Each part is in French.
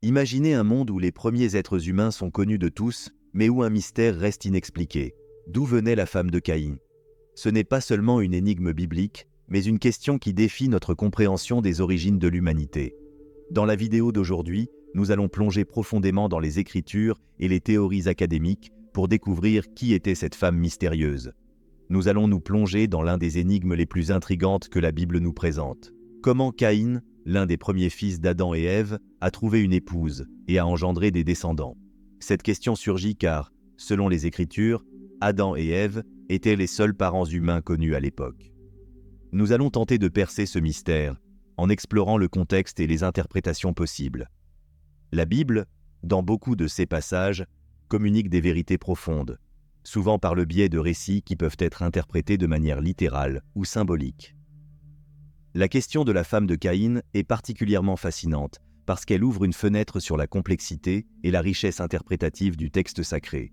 Imaginez un monde où les premiers êtres humains sont connus de tous, mais où un mystère reste inexpliqué. D'où venait la femme de Caïn? Ce n'est pas seulement une énigme biblique, mais une question qui défie notre compréhension des origines de l'humanité. Dans la vidéo d'aujourd'hui, nous allons plonger profondément dans les Écritures et les théories académiques pour découvrir qui était cette femme mystérieuse. Nous allons nous plonger dans l'un des énigmes les plus intrigantes que la Bible nous présente. Comment Caïn, l'un des premiers fils d'Adam et Ève, a trouvé une épouse et a engendré des descendants? Cette question surgit car, selon les Écritures, Adam et Ève étaient les seuls parents humains connus à l'époque. Nous allons tenter de percer ce mystère en explorant le contexte et les interprétations possibles. La Bible, dans beaucoup de ses passages, communique des vérités profondes, souvent par le biais de récits qui peuvent être interprétés de manière littérale ou symbolique. La question de la femme de Caïn est particulièrement fascinante parce qu'elle ouvre une fenêtre sur la complexité et la richesse interprétative du texte sacré.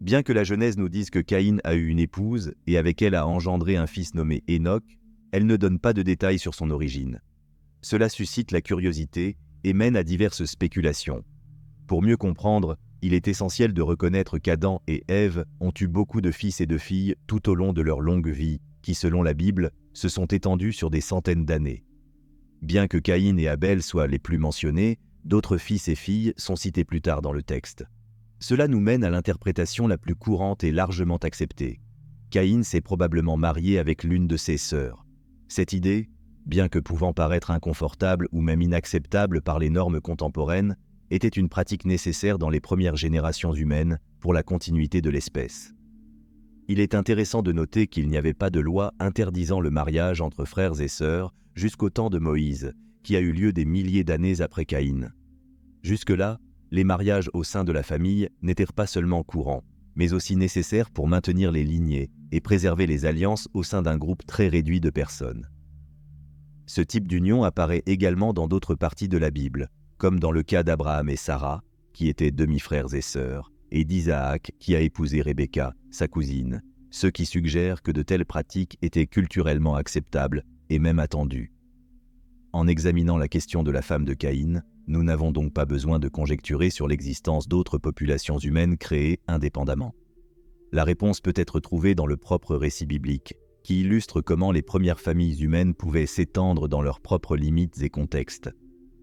Bien que la Genèse nous dise que Caïn a eu une épouse et avec elle a engendré un fils nommé Enoch, elle ne donne pas de détails sur son origine. Cela suscite la curiosité et mène à diverses spéculations. Pour mieux comprendre, il est essentiel de reconnaître qu'Adam et Ève ont eu beaucoup de fils et de filles tout au long de leur longue vie, qui, selon la Bible, se sont étendus sur des centaines d'années. Bien que Caïn et Abel soient les plus mentionnés, d'autres fils et filles sont cités plus tard dans le texte. Cela nous mène à l'interprétation la plus courante et largement acceptée. Caïn s'est probablement marié avec l'une de ses sœurs. Cette idée, bien que pouvant paraître inconfortable ou même inacceptable par les normes contemporaines, était une pratique nécessaire dans les premières générations humaines pour la continuité de l'espèce. Il est intéressant de noter qu'il n'y avait pas de loi interdisant le mariage entre frères et sœurs jusqu'au temps de Moïse, qui a eu lieu des milliers d'années après Caïn. Jusque-là, les mariages au sein de la famille n'étaient pas seulement courants, mais aussi nécessaires pour maintenir les lignées et préserver les alliances au sein d'un groupe très réduit de personnes. Ce type d'union apparaît également dans d'autres parties de la Bible, comme dans le cas d'Abraham et Sarah, qui étaient demi-frères et sœurs, et d'Isaac, qui a épousé Rebecca, sa cousine, ce qui suggère que de telles pratiques étaient culturellement acceptables et même attendues. En examinant la question de la femme de Caïn, nous n'avons donc pas besoin de conjecturer sur l'existence d'autres populations humaines créées indépendamment. La réponse peut être trouvée dans le propre récit biblique, qui illustre comment les premières familles humaines pouvaient s'étendre dans leurs propres limites et contextes.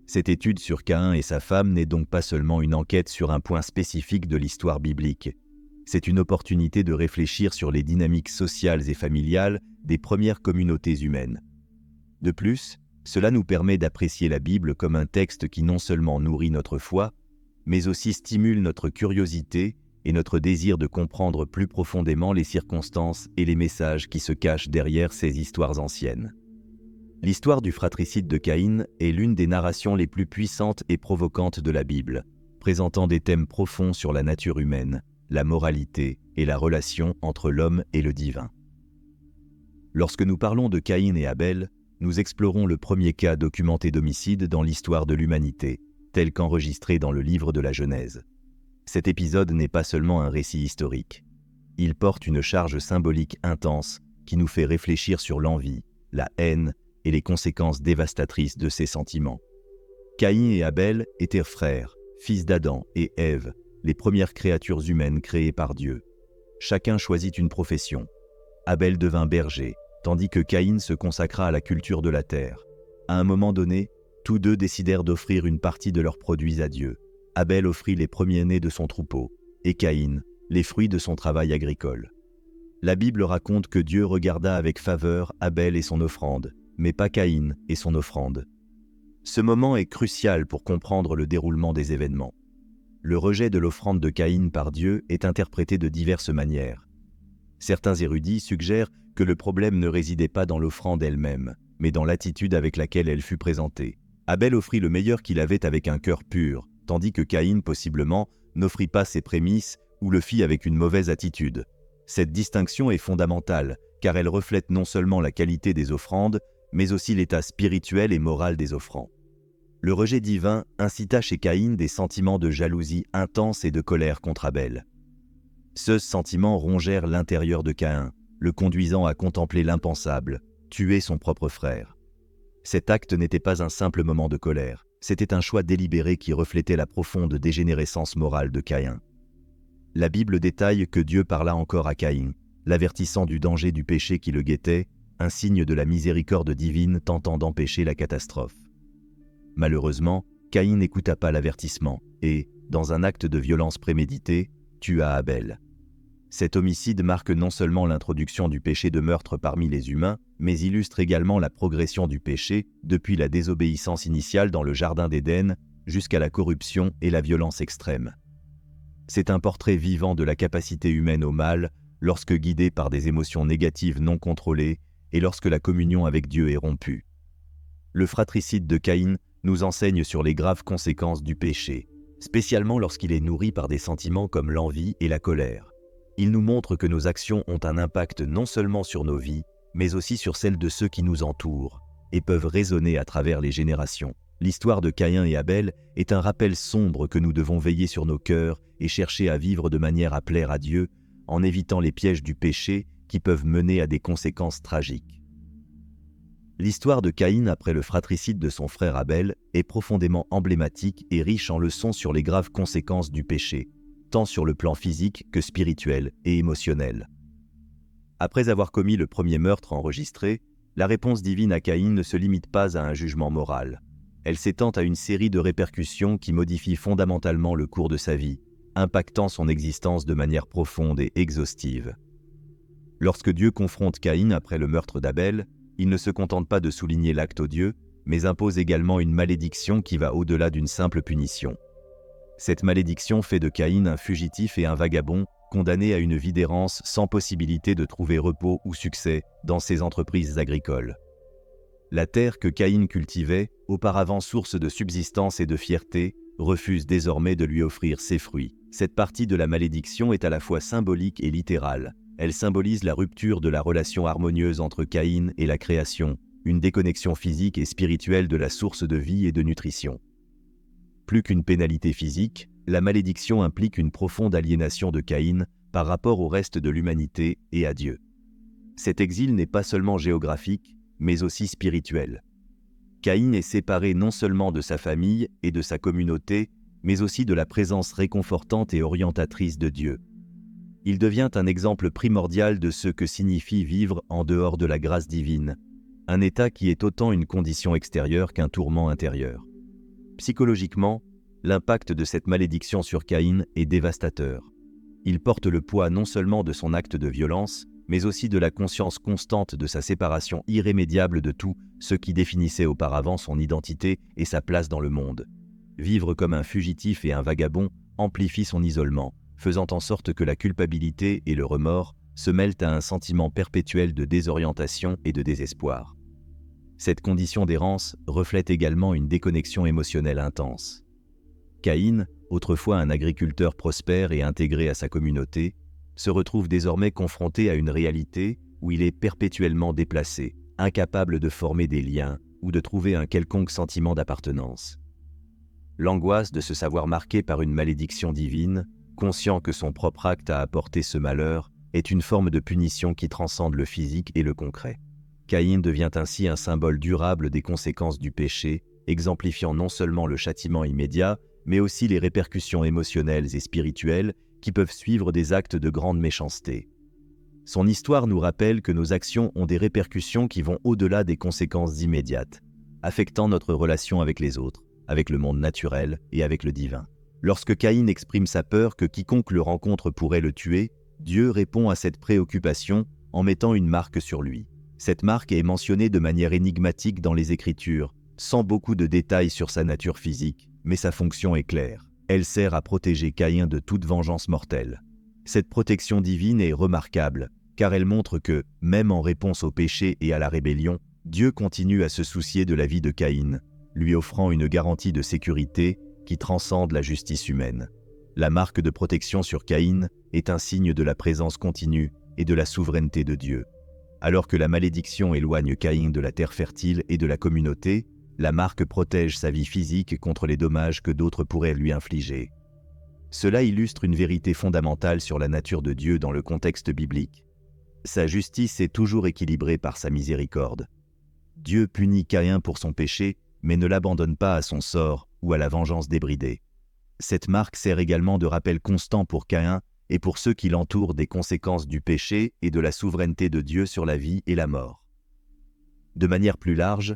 Cette étude sur Caïn et sa femme n'est donc pas seulement une enquête sur un point spécifique de l'histoire biblique. C'est une opportunité de réfléchir sur les dynamiques sociales et familiales des premières communautés humaines. De plus, cela nous permet d'apprécier la Bible comme un texte qui non seulement nourrit notre foi, mais aussi stimule notre curiosité et notre désir de comprendre plus profondément les circonstances et les messages qui se cachent derrière ces histoires anciennes. L'histoire du fratricide de Caïn est l'une des narrations les plus puissantes et provocantes de la Bible, présentant des thèmes profonds sur la nature humaine, la moralité et la relation entre l'homme et le divin. Lorsque nous parlons de Caïn et Abel, nous explorons le premier cas documenté d'homicide dans l'histoire de l'humanité, tel qu'enregistré dans le livre de la Genèse. Cet épisode n'est pas seulement un récit historique. Il porte une charge symbolique intense qui nous fait réfléchir sur l'envie, la haine et les conséquences dévastatrices de ces sentiments. Caïn et Abel étaient frères, fils d'Adam et Ève, les premières créatures humaines créées par Dieu. Chacun choisit une profession. Abel devint berger, tandis que Caïn se consacra à la culture de la terre. À un moment donné, tous deux décidèrent d'offrir une partie de leurs produits à Dieu. Abel offrit les premiers-nés de son troupeau, et Caïn, les fruits de son travail agricole. La Bible raconte que Dieu regarda avec faveur Abel et son offrande, mais pas Caïn et son offrande. Ce moment est crucial pour comprendre le déroulement des événements. Le rejet de l'offrande de Caïn par Dieu est interprété de diverses manières. Certains érudits suggèrent que le problème ne résidait pas dans l'offrande elle-même, mais dans l'attitude avec laquelle elle fut présentée. Abel offrit le meilleur qu'il avait avec un cœur pur, tandis que Caïn, possiblement, n'offrit pas ses prémices ou le fit avec une mauvaise attitude. Cette distinction est fondamentale, car elle reflète non seulement la qualité des offrandes, mais aussi l'état spirituel et moral des offrants. Le rejet divin incita chez Caïn des sentiments de jalousie intense et de colère contre Abel. Ce sentiments rongèrent l'intérieur de Caïn, le conduisant à contempler l'impensable, tuer son propre frère. Cet acte n'était pas un simple moment de colère, C'était un choix délibéré qui reflétait la profonde dégénérescence morale de Caïn. La Bible détaille que Dieu parla encore à Caïn, l'avertissant du danger du péché qui le guettait, un signe de la miséricorde divine tentant d'empêcher la catastrophe. Malheureusement, Caïn n'écouta pas l'avertissement et, dans un acte de violence prémédité, tua Abel. Cet homicide marque non seulement l'introduction du péché de meurtre parmi les humains, mais illustre également la progression du péché depuis la désobéissance initiale dans le Jardin d'Éden jusqu'à la corruption et la violence extrême. C'est un portrait vivant de la capacité humaine au mal lorsque guidée par des émotions négatives non contrôlées et lorsque la communion avec Dieu est rompue. Le fratricide de Caïn nous enseigne sur les graves conséquences du péché, spécialement lorsqu'il est nourri par des sentiments comme l'envie et la colère. Il nous montre que nos actions ont un impact non seulement sur nos vies, mais aussi sur celles de ceux qui nous entourent, et peuvent résonner à travers les générations. L'histoire de Caïn et Abel est un rappel sombre que nous devons veiller sur nos cœurs et chercher à vivre de manière à plaire à Dieu, en évitant les pièges du péché qui peuvent mener à des conséquences tragiques. L'histoire de Caïn après le fratricide de son frère Abel est profondément emblématique et riche en leçons sur les graves conséquences du péché, tant sur le plan physique que spirituel et émotionnel. Après avoir commis le premier meurtre enregistré, la réponse divine à Caïn ne se limite pas à un jugement moral. Elle s'étend à une série de répercussions qui modifient fondamentalement le cours de sa vie, impactant son existence de manière profonde et exhaustive. Lorsque Dieu confronte Caïn après le meurtre d'Abel, il ne se contente pas de souligner l'acte odieux, mais impose également une malédiction qui va au-delà d'une simple punition. Cette malédiction fait de Caïn un fugitif et un vagabond, condamné à une vie d'errance sans possibilité de trouver repos ou succès dans ses entreprises agricoles. La terre que Caïn cultivait, auparavant source de subsistance et de fierté, refuse désormais de lui offrir ses fruits. Cette partie de la malédiction est à la fois symbolique et littérale. Elle symbolise la rupture de la relation harmonieuse entre Caïn et la création, une déconnexion physique et spirituelle de la source de vie et de nutrition. Plus qu'une pénalité physique, la malédiction implique une profonde aliénation de Caïn par rapport au reste de l'humanité et à Dieu. Cet exil n'est pas seulement géographique, mais aussi spirituel. Caïn est séparé non seulement de sa famille et de sa communauté, mais aussi de la présence réconfortante et orientatrice de Dieu. Il devient un exemple primordial de ce que signifie vivre en dehors de la grâce divine, un état qui est autant une condition extérieure qu'un tourment intérieur. Psychologiquement, l'impact de cette malédiction sur Caïn est dévastateur. Il porte le poids non seulement de son acte de violence, mais aussi de la conscience constante de sa séparation irrémédiable de tout ce qui définissait auparavant son identité et sa place dans le monde. Vivre comme un fugitif et un vagabond amplifie son isolement, faisant en sorte que la culpabilité et le remords se mêlent à un sentiment perpétuel de désorientation et de désespoir. Cette condition d'errance reflète également une déconnexion émotionnelle intense. Caïn, autrefois un agriculteur prospère et intégré à sa communauté, se retrouve désormais confronté à une réalité où il est perpétuellement déplacé, incapable de former des liens ou de trouver un quelconque sentiment d'appartenance. L'angoisse de se savoir marqué par une malédiction divine, conscient que son propre acte a apporté ce malheur, est une forme de punition qui transcende le physique et le concret. Caïn devient ainsi un symbole durable des conséquences du péché, exemplifiant non seulement le châtiment immédiat, mais aussi les répercussions émotionnelles et spirituelles qui peuvent suivre des actes de grande méchanceté. Son histoire nous rappelle que nos actions ont des répercussions qui vont au-delà des conséquences immédiates, affectant notre relation avec les autres, avec le monde naturel et avec le divin. Lorsque Caïn exprime sa peur que quiconque le rencontre pourrait le tuer, Dieu répond à cette préoccupation en mettant une marque sur lui. Cette marque est mentionnée de manière énigmatique dans les Écritures, sans beaucoup de détails sur sa nature physique, mais sa fonction est claire. Elle sert à protéger Caïn de toute vengeance mortelle. Cette protection divine est remarquable, car elle montre que, même en réponse au péché et à la rébellion, Dieu continue à se soucier de la vie de Caïn, lui offrant une garantie de sécurité qui transcende la justice humaine. La marque de protection sur Caïn est un signe de la présence continue et de la souveraineté de Dieu. Alors que la malédiction éloigne Caïn de la terre fertile et de la communauté, la marque protège sa vie physique contre les dommages que d'autres pourraient lui infliger. Cela illustre une vérité fondamentale sur la nature de Dieu dans le contexte biblique. Sa justice est toujours équilibrée par sa miséricorde. Dieu punit Caïn pour son péché, mais ne l'abandonne pas à son sort ou à la vengeance débridée. Cette marque sert également de rappel constant pour Caïn et pour ceux qui l'entourent des conséquences du péché et de la souveraineté de Dieu sur la vie et la mort. De manière plus large,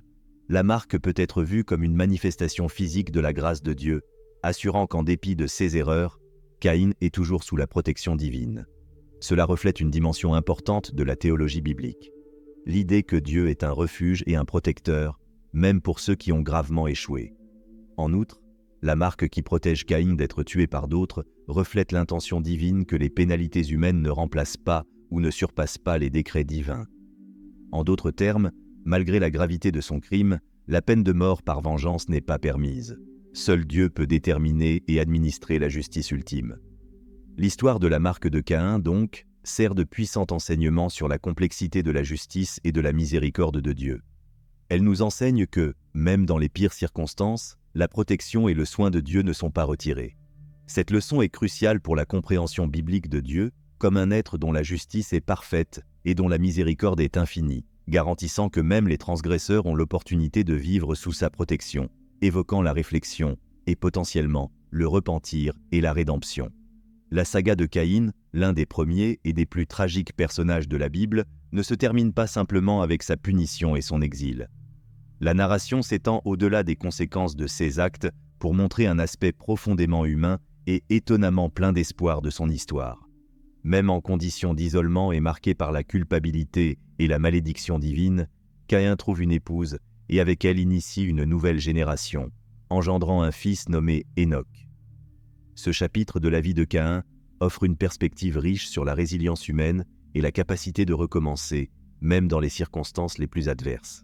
la marque peut être vue comme une manifestation physique de la grâce de Dieu, assurant qu'en dépit de ses erreurs, Caïn est toujours sous la protection divine. Cela reflète une dimension importante de la théologie biblique. L'idée que Dieu est un refuge et un protecteur, même pour ceux qui ont gravement échoué. En outre, la marque qui protège Caïn d'être tué par d'autres reflète l'intention divine que les pénalités humaines ne remplacent pas ou ne surpassent pas les décrets divins. En d'autres termes, malgré la gravité de son crime, la peine de mort par vengeance n'est pas permise. Seul Dieu peut déterminer et administrer la justice ultime. L'histoire de la marque de Caïn, donc, sert de puissant enseignement sur la complexité de la justice et de la miséricorde de Dieu. Elle nous enseigne que, même dans les pires circonstances, la protection et le soin de Dieu ne sont pas retirés. Cette leçon est cruciale pour la compréhension biblique de Dieu comme un être dont la justice est parfaite et dont la miséricorde est infinie, garantissant que même les transgresseurs ont l'opportunité de vivre sous sa protection, évoquant la réflexion et potentiellement le repentir et la rédemption. La saga de Caïn, l'un des premiers et des plus tragiques personnages de la Bible, ne se termine pas simplement avec sa punition et son exil. La narration s'étend au-delà des conséquences de ses actes pour montrer un aspect profondément humain et étonnamment plein d'espoir de son histoire. Même en condition d'isolement et marqué par la culpabilité et la malédiction divine, Caïn trouve une épouse et avec elle initie une nouvelle génération, engendrant un fils nommé Enoch. Ce chapitre de la vie de Caïn offre une perspective riche sur la résilience humaine et la capacité de recommencer, même dans les circonstances les plus adverses.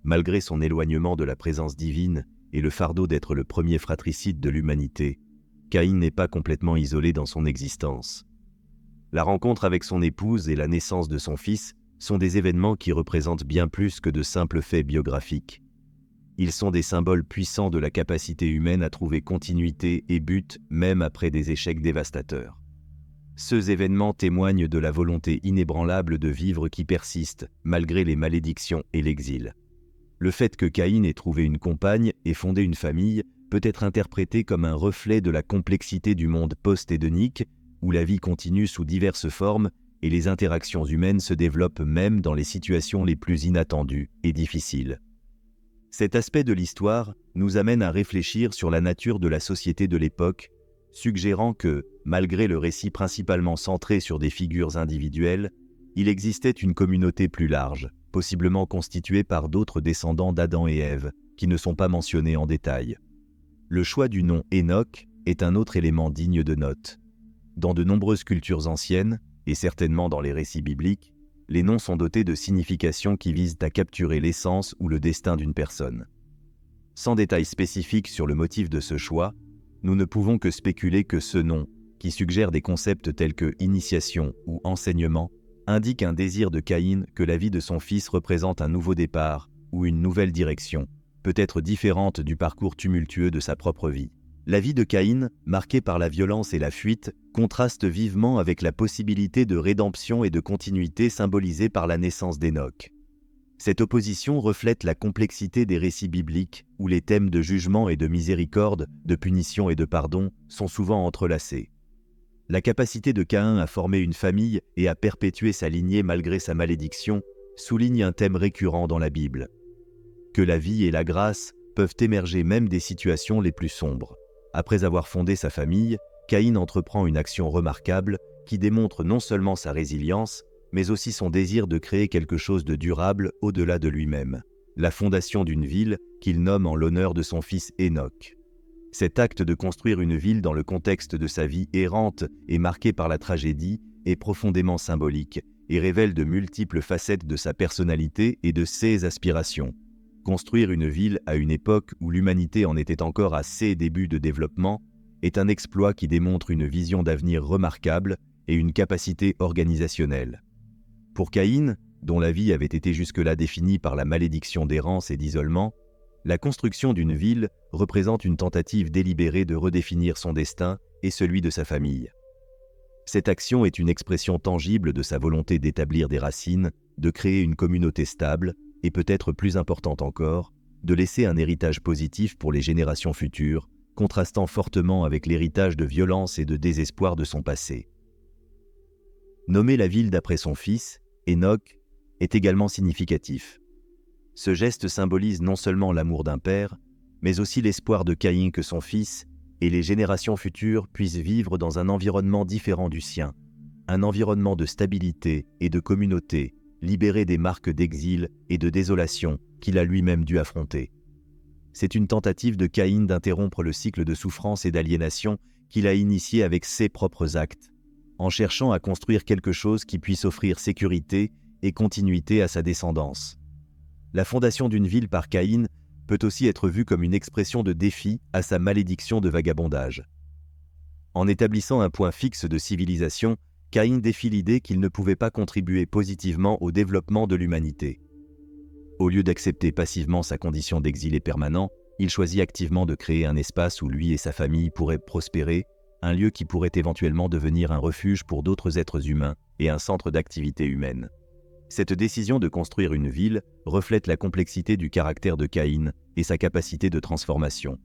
Malgré son éloignement de la présence divine et le fardeau d'être le premier fratricide de l'humanité, Caïn n'est pas complètement isolé dans son existence. La rencontre avec son épouse et la naissance de son fils sont des événements qui représentent bien plus que de simples faits biographiques. Ils sont des symboles puissants de la capacité humaine à trouver continuité et but même après des échecs dévastateurs. Ces événements témoignent de la volonté inébranlable de vivre qui persiste malgré les malédictions et l'exil. Le fait que Caïn ait trouvé une compagne et fondé une famille peut être interprété comme un reflet de la complexité du monde post-édonique, où la vie continue sous diverses formes et les interactions humaines se développent même dans les situations les plus inattendues et difficiles. Cet aspect de l'histoire nous amène à réfléchir sur la nature de la société de l'époque, suggérant que, malgré le récit principalement centré sur des figures individuelles, il existait une communauté plus large, possiblement constituée par d'autres descendants d'Adam et Ève, qui ne sont pas mentionnés en détail. Le choix du nom Enoch est un autre élément digne de note. Dans de nombreuses cultures anciennes, et certainement dans les récits bibliques, les noms sont dotés de significations qui visent à capturer l'essence ou le destin d'une personne. Sans détails spécifiques sur le motif de ce choix, nous ne pouvons que spéculer que ce nom, qui suggère des concepts tels que initiation ou enseignement, indique un désir de Caïn que la vie de son fils représente un nouveau départ ou une nouvelle direction, peut-être différente du parcours tumultueux de sa propre vie. La vie de Caïn, marquée par la violence et la fuite, contraste vivement avec la possibilité de rédemption et de continuité symbolisée par la naissance d'Enoch. Cette opposition reflète la complexité des récits bibliques où les thèmes de jugement et de miséricorde, de punition et de pardon sont souvent entrelacés. La capacité de Caïn à former une famille et à perpétuer sa lignée malgré sa malédiction souligne un thème récurrent dans la Bible. Que la vie et la grâce peuvent émerger même des situations les plus sombres. Après avoir fondé sa famille, Caïn entreprend une action remarquable qui démontre non seulement sa résilience, mais aussi son désir de créer quelque chose de durable au-delà de lui-même, la fondation d'une ville qu'il nomme en l'honneur de son fils Enoch. Cet acte de construire une ville dans le contexte de sa vie errante et marquée par la tragédie est profondément symbolique et révèle de multiples facettes de sa personnalité et de ses aspirations. Construire une ville à une époque où l'humanité en était encore à ses débuts de développement est un exploit qui démontre une vision d'avenir remarquable et une capacité organisationnelle. Pour Caïn, dont la vie avait été jusque-là définie par la malédiction d'errance et d'isolement, la construction d'une ville représente une tentative délibérée de redéfinir son destin et celui de sa famille. Cette action est une expression tangible de sa volonté d'établir des racines, de créer une communauté stable, et peut-être plus importante encore, de laisser un héritage positif pour les générations futures, contrastant fortement avec l'héritage de violence et de désespoir de son passé. Nommer la ville d'après son fils, Hénoch, est également significatif. Ce geste symbolise non seulement l'amour d'un père, mais aussi l'espoir de Caïn que son fils et les générations futures puissent vivre dans un environnement différent du sien, un environnement de stabilité et de communauté, libéré des marques d'exil et de désolation qu'il a lui-même dû affronter. C'est une tentative de Caïn d'interrompre le cycle de souffrance et d'aliénation qu'il a initié avec ses propres actes, en cherchant à construire quelque chose qui puisse offrir sécurité et continuité à sa descendance. La fondation d'une ville par Caïn peut aussi être vue comme une expression de défi à sa malédiction de vagabondage. En établissant un point fixe de civilisation, Caïn défie l'idée qu'il ne pouvait pas contribuer positivement au développement de l'humanité. Au lieu d'accepter passivement sa condition d'exilé permanent, il choisit activement de créer un espace où lui et sa famille pourraient prospérer, un lieu qui pourrait éventuellement devenir un refuge pour d'autres êtres humains et un centre d'activité humaine. Cette décision de construire une ville reflète la complexité du caractère de Caïn et sa capacité de transformation.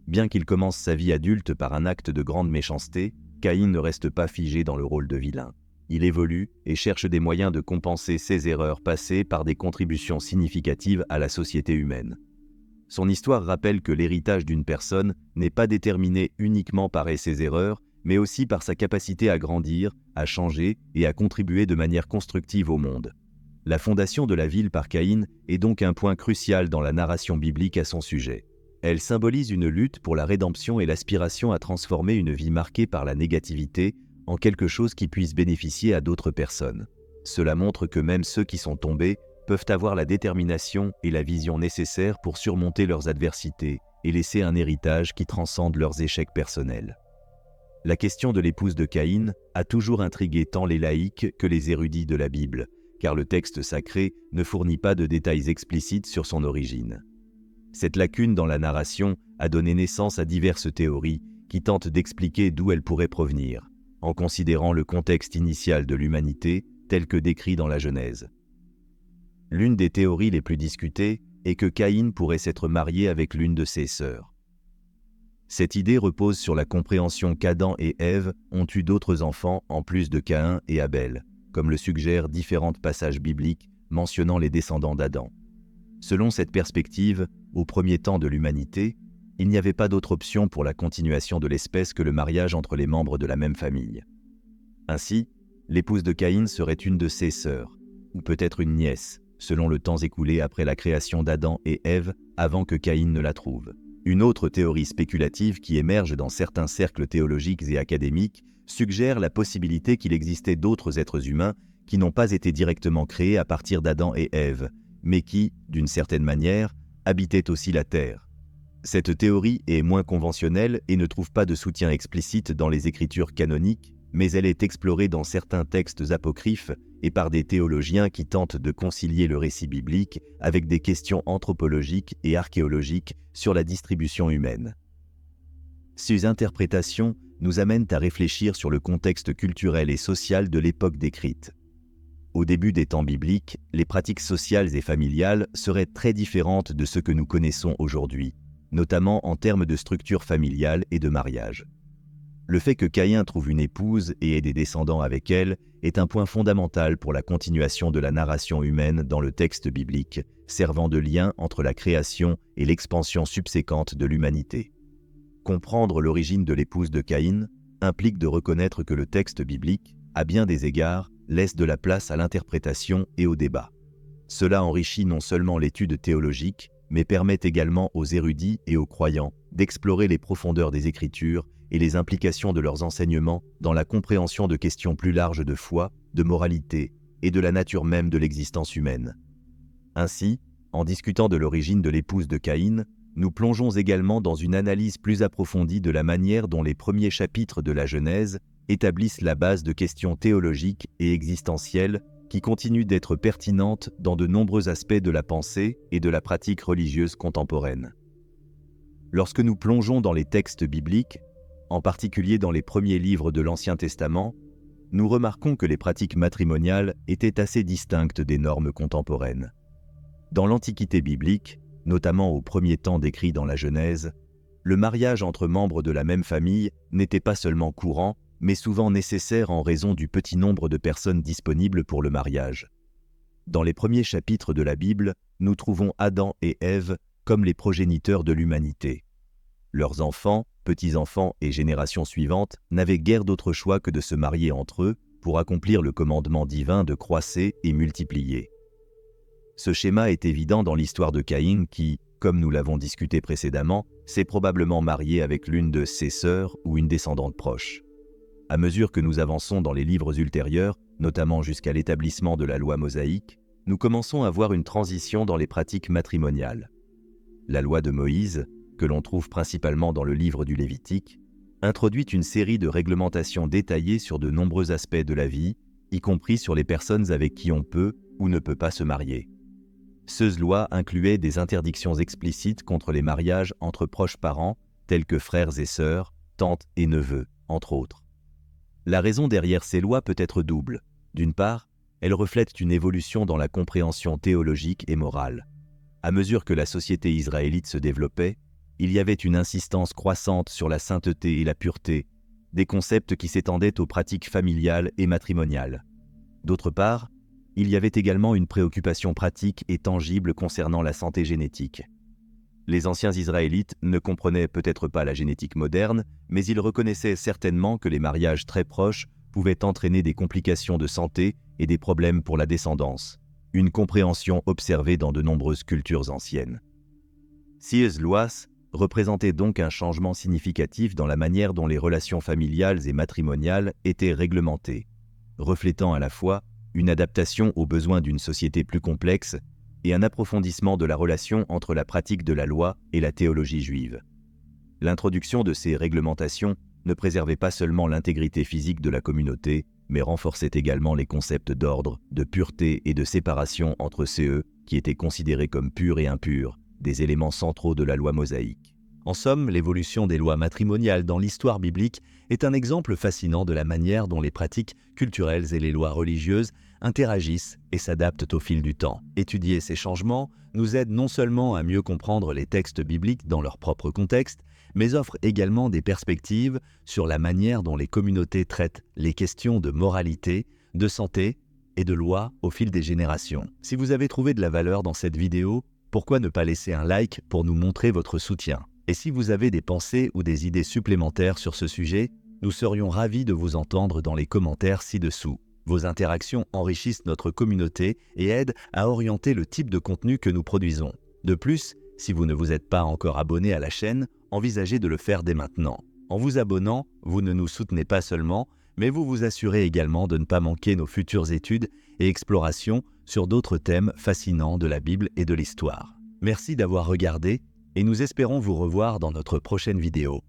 Bien qu'il commence sa vie adulte par un acte de grande méchanceté, Caïn ne reste pas figé dans le rôle de vilain. Il évolue et cherche des moyens de compenser ses erreurs passées par des contributions significatives à la société humaine. Son histoire rappelle que l'héritage d'une personne n'est pas déterminé uniquement par ses erreurs, mais aussi par sa capacité à grandir, à changer et à contribuer de manière constructive au monde. La fondation de la ville par Caïn est donc un point crucial dans la narration biblique à son sujet. Elle symbolise une lutte pour la rédemption et l'aspiration à transformer une vie marquée par la négativité en quelque chose qui puisse bénéficier à d'autres personnes. Cela montre que même ceux qui sont tombés peuvent avoir la détermination et la vision nécessaires pour surmonter leurs adversités et laisser un héritage qui transcende leurs échecs personnels. La question de l'épouse de Caïn a toujours intrigué tant les laïcs que les érudits de la Bible, car le texte sacré ne fournit pas de détails explicites sur son origine. Cette lacune dans la narration a donné naissance à diverses théories qui tentent d'expliquer d'où elle pourrait provenir, en considérant le contexte initial de l'humanité tel que décrit dans la Genèse. L'une des théories les plus discutées est que Caïn pourrait s'être marié avec l'une de ses sœurs. Cette idée repose sur la compréhension qu'Adam et Ève ont eu d'autres enfants en plus de Caïn et Abel, comme le suggèrent différents passages bibliques mentionnant les descendants d'Adam. Selon cette perspective, au premier temps de l'humanité, il n'y avait pas d'autre option pour la continuation de l'espèce que le mariage entre les membres de la même famille. Ainsi, l'épouse de Caïn serait une de ses sœurs, ou peut-être une nièce, selon le temps écoulé après la création d'Adam et Ève avant que Caïn ne la trouve. Une autre théorie spéculative qui émerge dans certains cercles théologiques et académiques suggère la possibilité qu'il existait d'autres êtres humains qui n'ont pas été directement créés à partir d'Adam et Ève, mais qui, d'une certaine manière, habitaient aussi la Terre. Cette théorie est moins conventionnelle et ne trouve pas de soutien explicite dans les écritures canoniques, mais elle est explorée dans certains textes apocryphes et par des théologiens qui tentent de concilier le récit biblique avec des questions anthropologiques et archéologiques sur la distribution humaine. Ces interprétations nous amènent à réfléchir sur le contexte culturel et social de l'époque décrite. Au début des temps bibliques, les pratiques sociales et familiales seraient très différentes de ce que nous connaissons aujourd'hui, notamment en termes de structure familiale et de mariage. Le fait que Caïn trouve une épouse et ait des descendants avec elle est un point fondamental pour la continuation de la narration humaine dans le texte biblique, servant de lien entre la création et l'expansion subséquente de l'humanité. Comprendre l'origine de l'épouse de Caïn implique de reconnaître que le texte biblique, à bien des égards, laisse de la place à l'interprétation et au débat. Cela enrichit non seulement l'étude théologique, mais permet également aux érudits et aux croyants d'explorer les profondeurs des Écritures et les implications de leurs enseignements dans la compréhension de questions plus larges de foi, de moralité et de la nature même de l'existence humaine. Ainsi, en discutant de l'origine de l'épouse de Caïn, nous plongeons également dans une analyse plus approfondie de la manière dont les premiers chapitres de la Genèse établissent la base de questions théologiques et existentielles qui continuent d'être pertinentes dans de nombreux aspects de la pensée et de la pratique religieuse contemporaine. Lorsque nous plongeons dans les textes bibliques, en particulier dans les premiers livres de l'Ancien Testament, nous remarquons que les pratiques matrimoniales étaient assez distinctes des normes contemporaines. Dans l'Antiquité biblique, notamment aux premiers temps décrits dans la Genèse, le mariage entre membres de la même famille n'était pas seulement courant, mais souvent nécessaire en raison du petit nombre de personnes disponibles pour le mariage. Dans les premiers chapitres de la Bible, nous trouvons Adam et Ève comme les progéniteurs de l'humanité. Leurs enfants, petits-enfants et générations suivantes n'avaient guère d'autre choix que de se marier entre eux pour accomplir le commandement divin de croître et multiplier. Ce schéma est évident dans l'histoire de Caïn qui, comme nous l'avons discuté précédemment, s'est probablement marié avec l'une de ses sœurs ou une descendante proche. À mesure que nous avançons dans les livres ultérieurs, notamment jusqu'à l'établissement de la loi mosaïque, nous commençons à voir une transition dans les pratiques matrimoniales. La loi de Moïse, que l'on trouve principalement dans le livre du Lévitique, introduit une série de réglementations détaillées sur de nombreux aspects de la vie, y compris sur les personnes avec qui on peut ou ne peut pas se marier. Ces lois incluaient des interdictions explicites contre les mariages entre proches parents, tels que frères et sœurs, tantes et neveux, entre autres. La raison derrière ces lois peut être double. D'une part, elles reflètent une évolution dans la compréhension théologique et morale. À mesure que la société israélite se développait, il y avait une insistance croissante sur la sainteté et la pureté, des concepts qui s'étendaient aux pratiques familiales et matrimoniales. D'autre part, il y avait également une préoccupation pratique et tangible concernant la santé génétique. Les anciens Israélites ne comprenaient peut-être pas la génétique moderne, mais ils reconnaissaient certainement que les mariages très proches pouvaient entraîner des complications de santé et des problèmes pour la descendance, une compréhension observée dans de nombreuses cultures anciennes. Ces lois représentaient donc un changement significatif dans la manière dont les relations familiales et matrimoniales étaient réglementées, reflétant à la fois une adaptation aux besoins d'une société plus complexe et un approfondissement de la relation entre la pratique de la loi et la théologie juive. L'introduction de ces réglementations ne préservait pas seulement l'intégrité physique de la communauté, mais renforçait également les concepts d'ordre, de pureté et de séparation entre ceux qui étaient considérés comme purs et impurs, des éléments centraux de la loi mosaïque. En somme, l'évolution des lois matrimoniales dans l'histoire biblique est un exemple fascinant de la manière dont les pratiques culturelles et les lois religieuses interagissent et s'adaptent au fil du temps. Étudier ces changements nous aide non seulement à mieux comprendre les textes bibliques dans leur propre contexte, mais offre également des perspectives sur la manière dont les communautés traitent les questions de moralité, de santé et de loi au fil des générations. Si vous avez trouvé de la valeur dans cette vidéo, pourquoi ne pas laisser un like pour nous montrer votre soutien? Et si vous avez des pensées ou des idées supplémentaires sur ce sujet, nous serions ravis de vous entendre dans les commentaires ci-dessous. Vos interactions enrichissent notre communauté et aident à orienter le type de contenu que nous produisons. De plus, si vous ne vous êtes pas encore abonné à la chaîne, envisagez de le faire dès maintenant. En vous abonnant, vous ne nous soutenez pas seulement, mais vous vous assurez également de ne pas manquer nos futures études et explorations sur d'autres thèmes fascinants de la Bible et de l'histoire. Merci d'avoir regardé et nous espérons vous revoir dans notre prochaine vidéo.